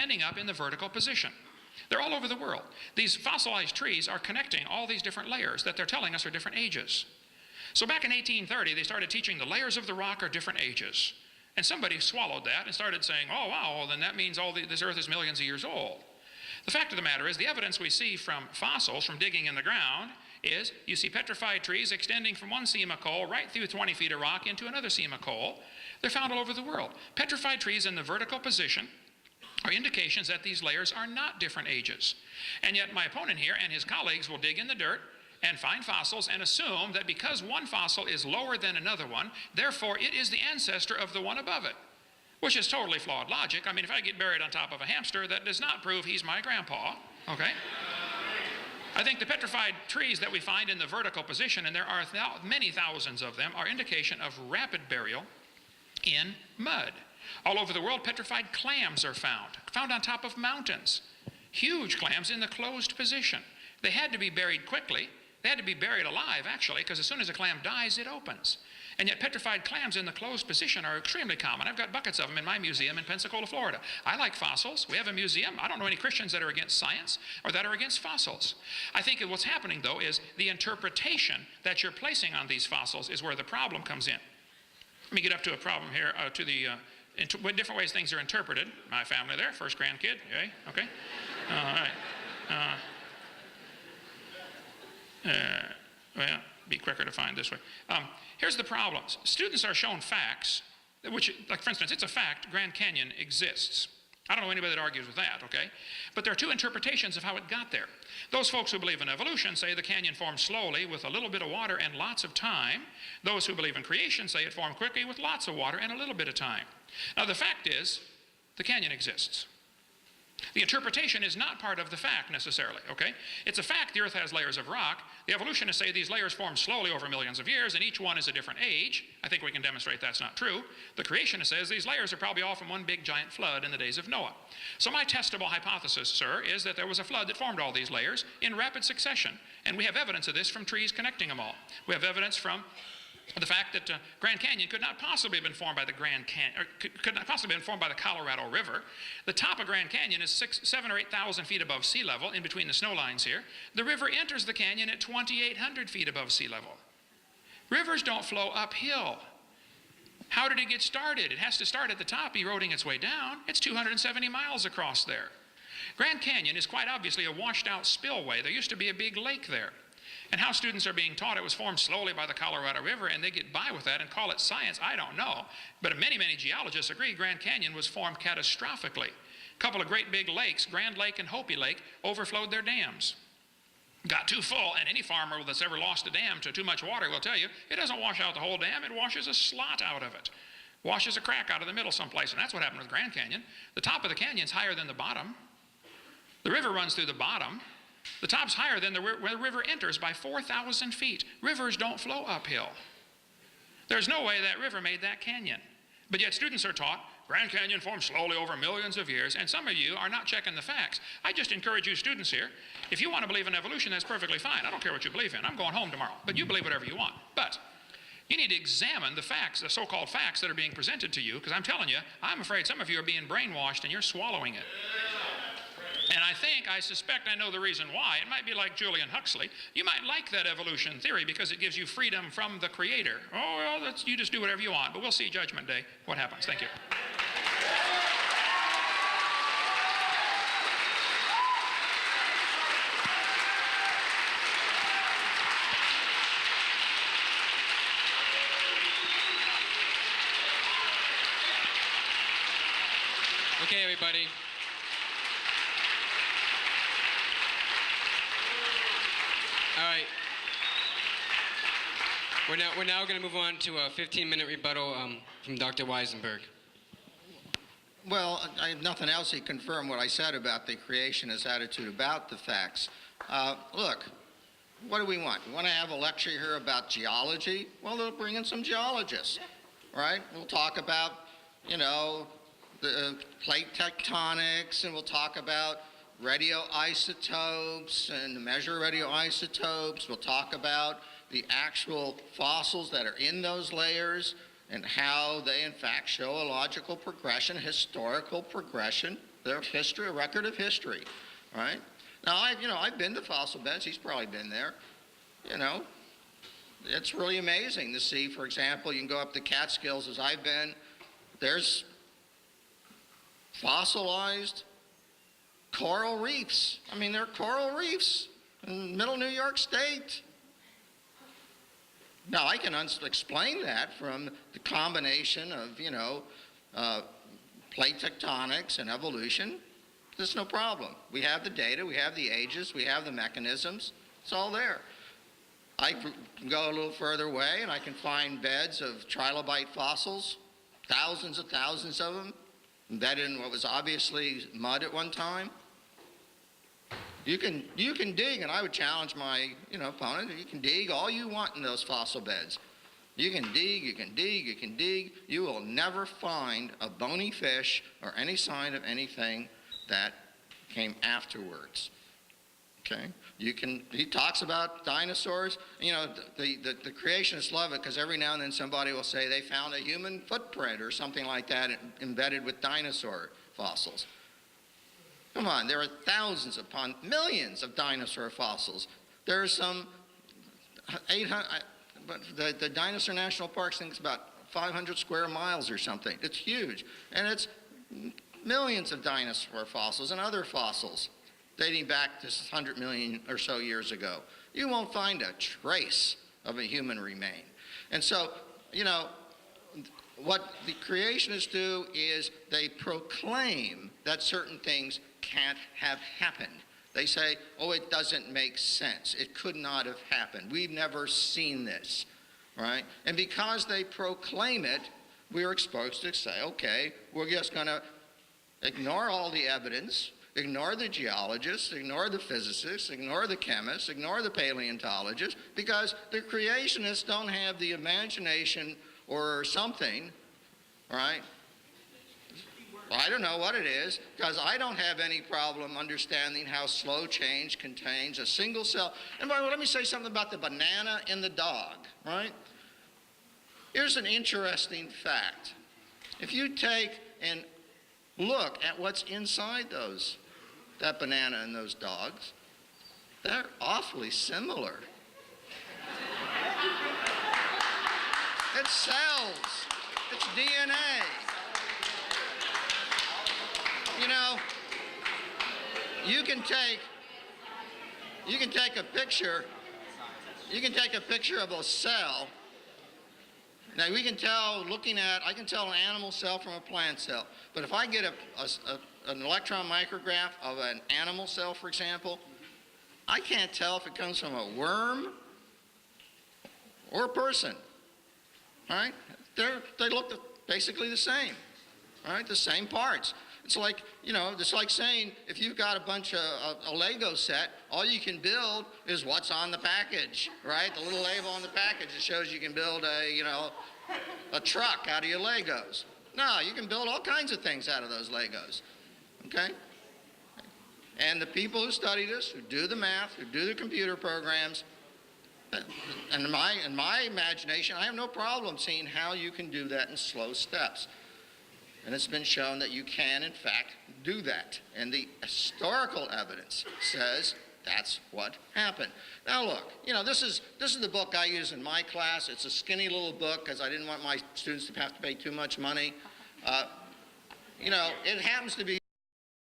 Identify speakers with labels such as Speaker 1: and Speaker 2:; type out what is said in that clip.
Speaker 1: ending up in the vertical position. They're all over the world. These fossilized trees are connecting all these different layers that they're telling us are different ages. So back in 1830, they started teaching the layers of the rock are different ages. And somebody swallowed that and started saying, oh, wow, well, then that means this Earth is millions of years old. The fact of the matter is the evidence we see from fossils, from digging in the ground, is you see petrified trees extending from one seam of coal right through 20 feet of rock into another seam of coal. They're found all over the world. Petrified trees in the vertical position are indications that these layers are not different ages. And yet my opponent here and his colleagues will dig in the dirt and find fossils and assume that because one fossil is lower than another one, therefore it is the ancestor of the one above it, which is totally flawed logic. I mean, if I get buried on top of a hamster, that does not prove he's my grandpa, okay? I think the petrified trees that we find in the vertical position, and there are many thousands of them, are indication of rapid burial in mud. All over the world, petrified clams are found on top of mountains. Huge clams in the closed position. They had to be buried quickly. They had to be buried alive, actually, because as soon as a clam dies, it opens. And yet petrified clams in the closed position are extremely common. I've got buckets of them in my museum in Pensacola, Florida. I like fossils. We have a museum. I don't know any Christians that are against science or that are against fossils. I think that what's happening, though, is the interpretation that you're placing on these fossils is where the problem comes in. Let me get up to a problem here, with different ways things are interpreted. My family there, first grandkid, yay, okay. All right. Well, be quicker to find this way. Here's the problems. Students are shown facts, which, like for instance, it's a fact Grand Canyon exists. I don't know anybody that argues with that, okay? But there are two interpretations of how it got there. Those folks who believe in evolution say the canyon formed slowly with a little bit of water and lots of time. Those who believe in creation say it formed quickly with lots of water and a little bit of time. Now the fact is, the canyon exists. The interpretation is not part of the fact necessarily, okay? It's a fact the Earth has layers of rock. The evolutionists say these layers formed slowly over millions of years and each one is a different age. I think we can demonstrate that's not true. The creationist says these layers are probably all from one big giant flood in the days of Noah. So my testable hypothesis, sir, is that there was a flood that formed all these layers in rapid succession. And we have evidence of this from trees connecting them all. We have evidence from the fact that Grand Canyon could not possibly have been formed by the could not possibly have been formed by the Colorado River. The top of Grand Canyon is 7,000 or 8,000 feet above sea level, in between the snow lines here. The river enters the canyon at 2,800 feet above sea level. Rivers don't flow uphill. How did it get started? It has to start at the top, eroding its way down. It's 270 miles across there. Grand Canyon is quite obviously a washed out spillway. There used to be a big lake there. And how students are being taught it was formed slowly by the Colorado River and they get by with that and call it science, I don't know. But many, many geologists agree Grand Canyon was formed catastrophically. A couple of great big lakes, Grand Lake and Hopi Lake, overflowed their dams. Got too full, and any farmer that's ever lost a dam to too much water will tell you, it doesn't wash out the whole dam, it washes a slot out of it. Washes a crack out of the middle someplace, and that's what happened with Grand Canyon. The top of the canyon's higher than the bottom. The river runs through the bottom. The top's higher than where the river enters by 4,000 feet. Rivers don't flow uphill. There's no way that river made that canyon. But yet students are taught Grand Canyon formed slowly over millions of years, and some of you are not checking the facts. I just encourage you students here, if you want to believe in evolution, that's perfectly fine. I don't care what you believe in. I'm going home tomorrow. But you believe whatever you want. But you need to examine the facts, the so-called facts that are being presented to you, because I'm telling you, I'm afraid some of you are being brainwashed and you're swallowing it. And I suspect I know the reason why. It might be like Julian Huxley. You might like that evolution theory because it gives you freedom from the Creator. Oh, well, you just do whatever you want. But we'll see Judgment Day what happens. Thank you.
Speaker 2: Okay, everybody. All right. We're now going to move on to a 15-minute rebuttal from Dr. Weisenberg.
Speaker 3: Well, I have nothing else to confirm what I said about the creationist attitude about the facts. Look, what do we want? We want to have a lecture here about geology? Well, they'll bring in some geologists, right? We'll talk about, you know, the plate tectonics, and we'll talk about radioisotopes and measure radioisotopes. We'll talk about the actual fossils that are in those layers and how they in fact show a logical progression, historical progression They're history, a record of history, right? Now, I've been to fossil beds. He's probably been there. You know, it's really amazing to see, for example, you can go up the Catskills as I've been. There's fossilized coral reefs. I mean, there are coral reefs in middle New York State. Now, I can explain that from the combination of, plate tectonics and evolution. There's no problem. We have the data, we have the ages, we have the mechanisms. It's all there. I can go a little further away and I can find beds of trilobite fossils, thousands of them, embedded in what was obviously mud at one time. You can dig, and I would challenge my opponent, you can dig all you want in those fossil beds. You can dig, you can dig, you can dig. You will never find a bony fish or any sign of anything that came afterwards. Okay? He talks about dinosaurs. The creationists love it because every now and then somebody will say they found a human footprint or something like that embedded with dinosaur fossils. Come on, there are thousands upon millions of dinosaur fossils. There are some 800, but the Dinosaur National Park thinks about 500 square miles or something. It's huge. And it's millions of dinosaur fossils and other fossils dating back to 100 million or so years ago. You won't find a trace of a human remain. And so, what the creationists do is they proclaim that certain things can't have happened. They say, oh, it doesn't make sense. It could not have happened. We've never seen this, right? And because they proclaim it, we're exposed to say, okay, we're just going to ignore all the evidence, ignore the geologists, ignore the physicists, ignore the chemists, ignore the paleontologists, because the creationists don't have the imagination or something, right? Well, I don't know what it is, because I don't have any problem understanding how slow change contains a single cell. And by the way, let me say something about the banana and the dog, right? Here's an interesting fact. If you take and look at what's inside that banana and those dogs, they're awfully similar. It's cells. It's DNA. You can take a picture of a cell. Now I can tell an animal cell from a plant cell. But if I get an electron micrograph of an animal cell, for example, I can't tell if it comes from a worm or a person. All right? They look basically the same. All right? The same parts. It's like, it's like saying if you've got a bunch of a Lego set, all you can build is what's on the package, right? The little label on the package that shows you can build a truck out of your Legos. No, you can build all kinds of things out of those Legos, okay? And the people who study this, who do the math, who do the computer programs, and in my imagination, I have no problem seeing how you can do that in slow steps. And it's been shown that you can, in fact, do that. And the historical evidence says that's what happened. Now, look, this is the book I use in my class. It's a skinny little book because I didn't want my students to have to pay too much money. It happens to be